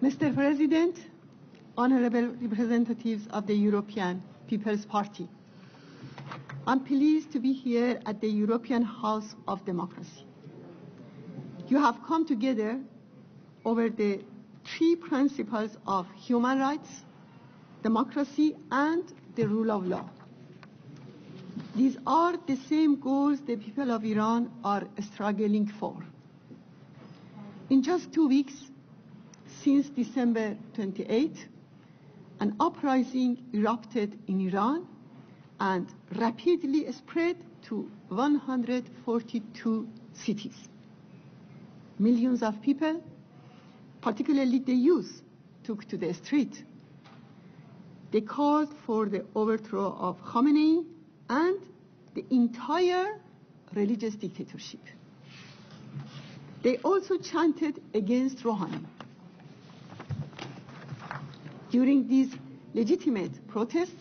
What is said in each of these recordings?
Mr. President, honorable representatives of the European People's Party, I'm pleased to be here at the European House of Democracy. You have come together over the three principles of human rights, democracy, and the rule of law. These are the same goals the people of Iran are struggling for. In just 2 weeks, since December 28, an uprising erupted in Iran and rapidly spread to 142 cities. Millions of people, particularly the youth, took to the street. They called for the overthrow of Khamenei and the entire religious dictatorship. They also chanted against Rouhani. During these legitimate protests,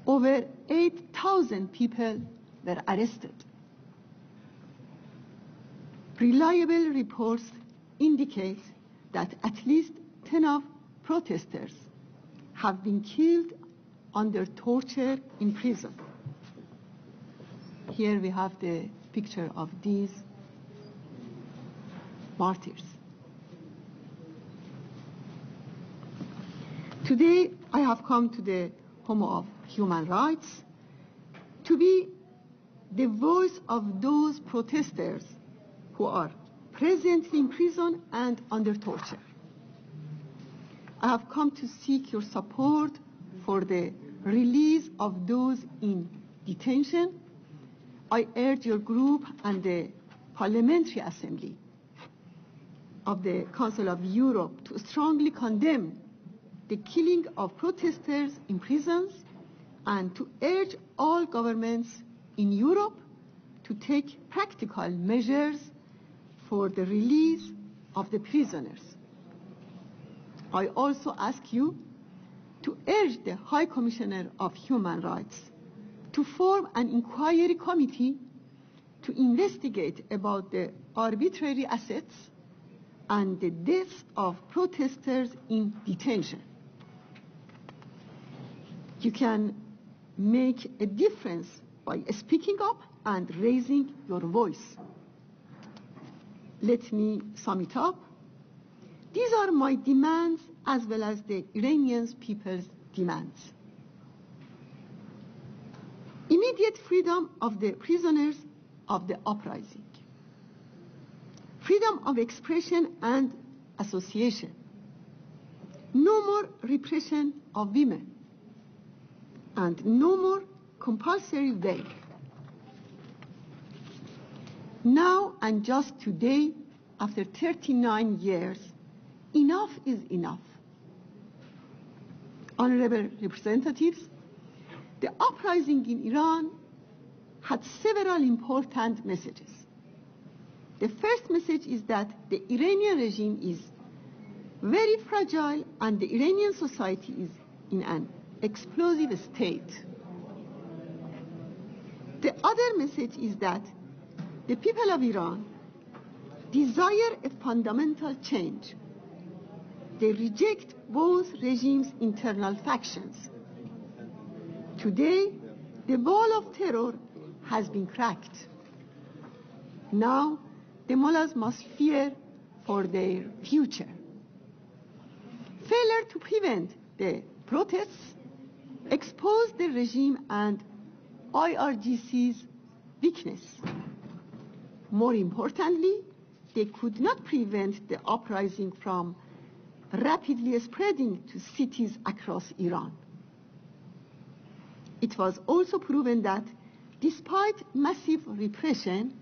over 8,000 people were arrested. Reliable reports indicate that at least 10 of protesters have been killed under torture in prison. Here we have the picture of these martyrs. Today, I have come to the Home of Human Rights to be the voice of those protesters who are presently in prison and under torture. I have come to seek your support for the release of those in detention. I urge your group and the Parliamentary Assembly of the Council of Europe to strongly condemn the killing of protesters in prisons and to urge all governments in Europe to take practical measures for the release of the prisoners. I also ask you to urge the High Commissioner of Human Rights to form an inquiry committee to investigate about the arbitrary arrests and the deaths of protesters in detention. You can make a difference by speaking up and raising your voice. Let me sum it up. These are my demands as well as the Iranian people's demands. Immediate freedom of the prisoners of the uprising. Freedom of expression and association. No more repression of women. And no more compulsory veil. Now and just today, after 39 years, enough is enough. Honorable representatives, the uprising in Iran had several important messages. The first message is that the Iranian regime is very fragile and the Iranian society is in an explosive state. The other message is that the people of Iran desire a fundamental change. They reject both regimes' internal factions. Today, the wall of terror has been cracked. Now, the mullahs must fear for their future. Failure to prevent the protests exposed the regime and IRGC's weakness. More importantly, they could not prevent the uprising from rapidly spreading to cities across Iran. It was also proven that despite massive repression,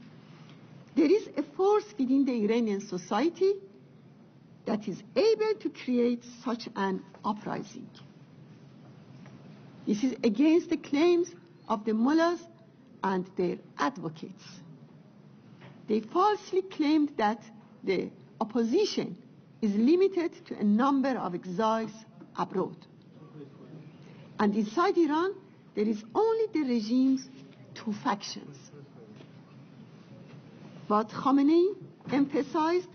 there is a force within the Iranian society that is able to create such an uprising. This is against the claims of the mullahs and their advocates. They falsely claimed that the opposition is limited to a number of exiles abroad. And inside Iran, there is only the regime's two factions. What Khamenei emphasized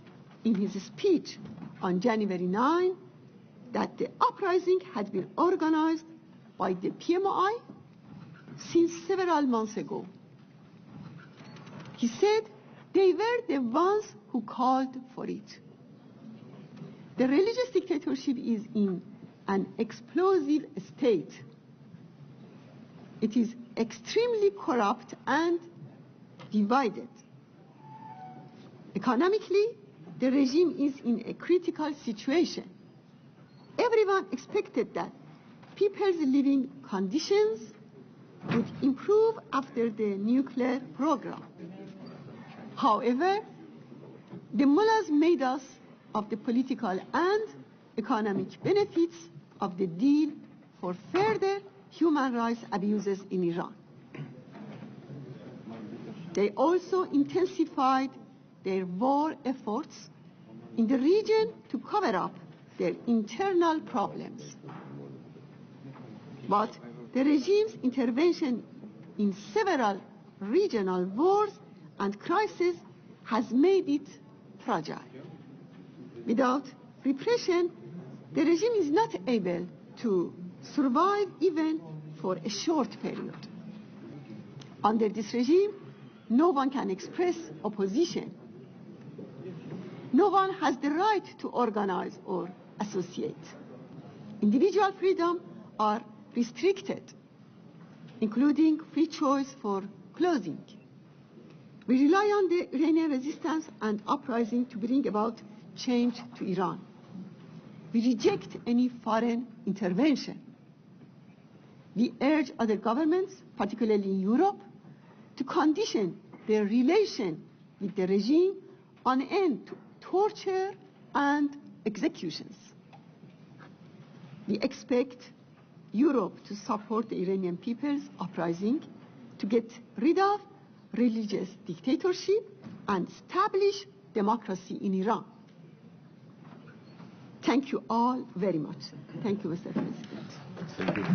in his speech on January 9 that the uprising had been organized by the PMI since several months ago. He said they were the ones who called for it. The religious dictatorship is in an explosive state. It is extremely corrupt and divided. Economically, the regime is in a critical situation. Everyone expected that people's living conditions would improve after the nuclear program. However, the mullahs made us of the political and economic benefits of the deal for further human rights abuses in Iran. They also intensified their war efforts in the region to cover up their internal problems. But the regime's intervention in several regional wars and crises has made it fragile. Without repression, the regime is not able to survive even for a short period. Under this regime, no one can express opposition. No one has the right to organize or associate. Individual freedom are restricted, including free choice for clothing. We rely on the Iranian resistance and uprising to bring about change to Iran. We reject any foreign intervention. We urge other governments, particularly in Europe, to condition their relation with the regime on an end to torture and executions. We expect Europe to support the Iranian people's uprising to get rid of religious dictatorship and establish democracy in Iran. Thank you all very much. Thank you, Mr. President. Thank you.